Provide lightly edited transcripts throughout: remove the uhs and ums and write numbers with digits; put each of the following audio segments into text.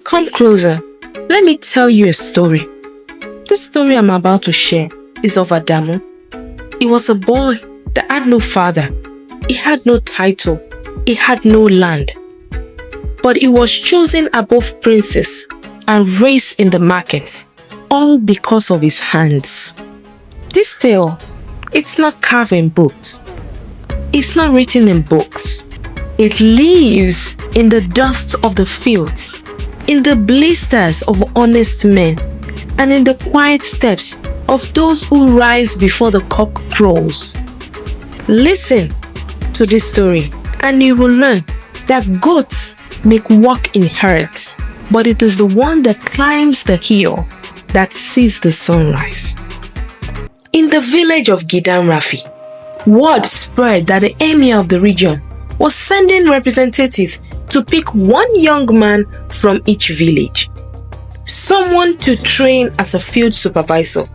Come closer. Let me tell you a story. This story I'm about to share is of Adamu. He was a boy that had no father. He had no title. He had no land. But he was chosen above princes and raised in the markets, all because of his hands. This tale, it's not carved in books. It's not written in books. It lives in the dust of the fields, in the blisters of honest men, and in the quiet steps of those who rise before the cock crows. Listen to this story and you will learn that goats make walk in herds, but it is the one that climbs the hill that sees the sunrise. In the village of Gidan word spread that the emir of the region was sending representative to pick one young man from each village, someone to train as a field supervisor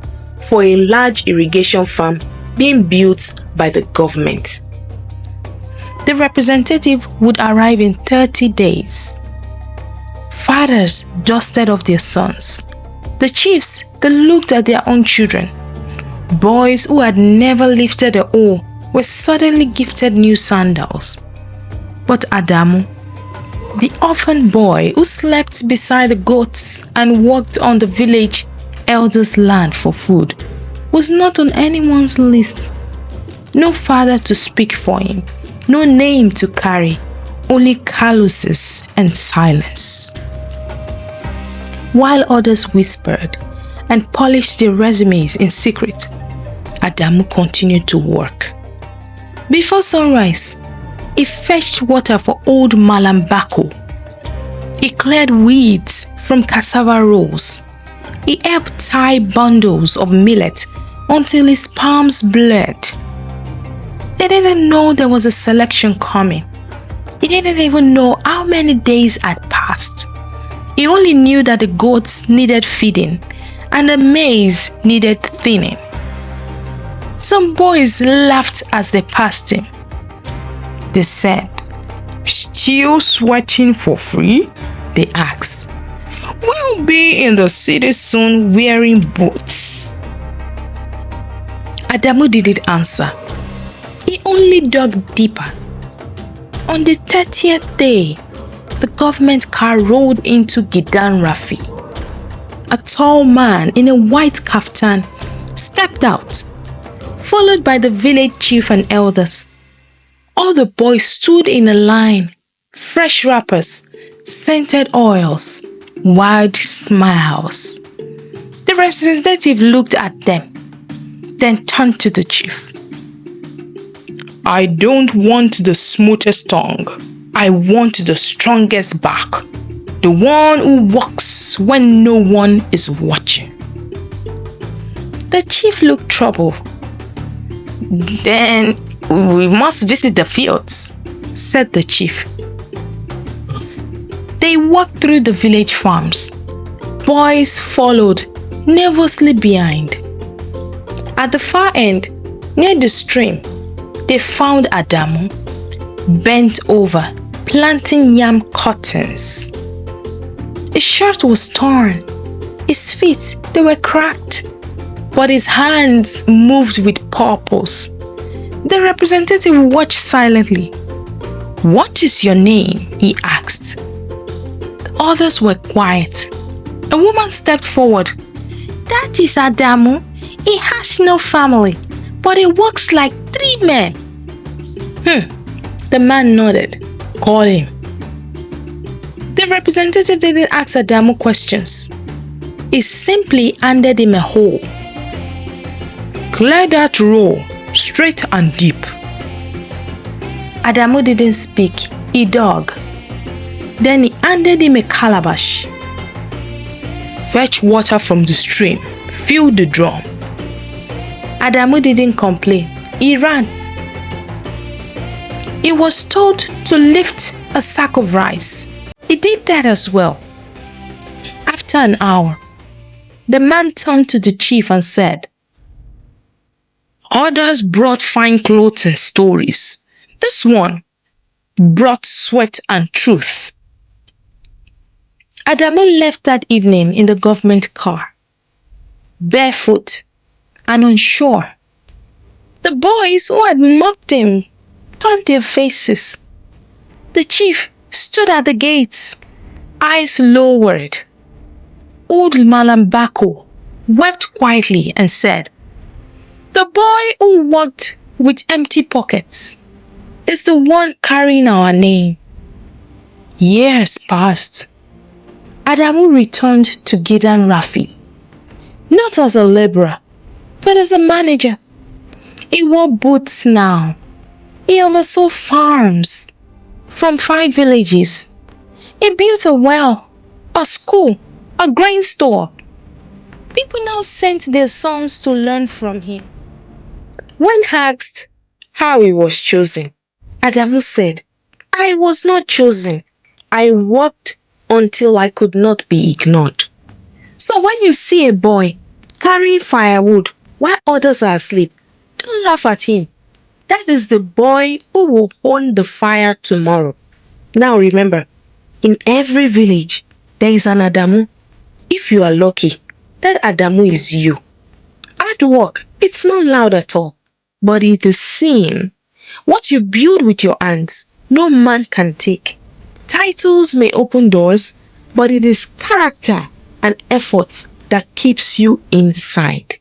for a large irrigation farm being built by the government. The representative would arrive in 30 days. Fathers dusted off their sons. The chiefs, they looked at their own children. Boys who had never lifted a hoe were suddenly gifted new sandals. But Adamu, the orphan boy who slept beside the goats and worked on the village elders' land for food, was not on anyone's list. No father to speak for him, no name to carry, only calluses and silence. While others whispered and polished their resumes in secret, Adamu continued to work. Before sunrise, he fetched water for old Malam Bako. He cleared weeds from cassava rows. He helped tie bundles of millet until his palms bled. He didn't know there was a selection coming. He didn't even know how many days had passed. He only knew that the goats needed feeding and the maize needed thinning. Some boys laughed as they passed him. They said, "Still sweating for free?" They asked. "We'll be in the city soon wearing boots." Adamu didn't answer. He only dug deeper. On the 30th day, the government car rolled into Gidan Rafi. A tall man in a white kaftan stepped out, followed by the village chief and elders. All the boys stood in a line, fresh wrappers, scented oils, wide smiles. The representative looked at them, then turned to the chief. "I don't want the smoothest tongue. I want the strongest back. The one who walks when no one is watching." The chief looked troubled. "Then we must visit the fields," said the chief. They walked through the village farms. Boys followed nervously behind. At the far end, near the stream, they found Adamu, bent over, planting yam cuttings. His shirt was torn. His feet, they were cracked. But his hands moved with purpose. The representative watched silently. "What is your name?" he asked. The others were quiet. A woman stepped forward. "That is Adamu. He has no family, but he works like 3 men. The man nodded. "Call him." The representative didn't ask Adamu questions. He simply handed him a hoe. "Clear that row, straight and deep." Adamu didn't speak. He dug. Then he handed him a calabash. "Fetch water from the stream. Fill the drum." Adamu didn't complain. He ran. He was told to lift a sack of rice. He did that as well. After an hour, the man turned to the chief and said, "Others brought fine clothes and stories. This one brought sweat and truth." Adamu left that evening in the government car, barefoot and unsure. The boys who had mocked him turned their faces. The chief stood at the gates, eyes lowered. Old Malambako wept quietly and said, "The boy who walked with empty pockets is the one carrying our name." Years passed. Adamu returned to Gidan Rafi, not as a laborer, but as a manager. He wore boots now. He oversaw farms from 5 villages. He built a well, a school, a grain store. People now sent their sons to learn from him. When asked how he was chosen, Adamu said, "I was not chosen. I worked until I could not be ignored." So when you see a boy carrying firewood while others are asleep, don't laugh at him. That is the boy who will own the fire tomorrow. Now remember, in every village, there is an Adamu. If you are lucky, that Adamu is you. Hard work, it's not loud at all, but it is seen. What you build with your hands, no man can take. Titles may open doors, but it is character and effort that keeps you inside.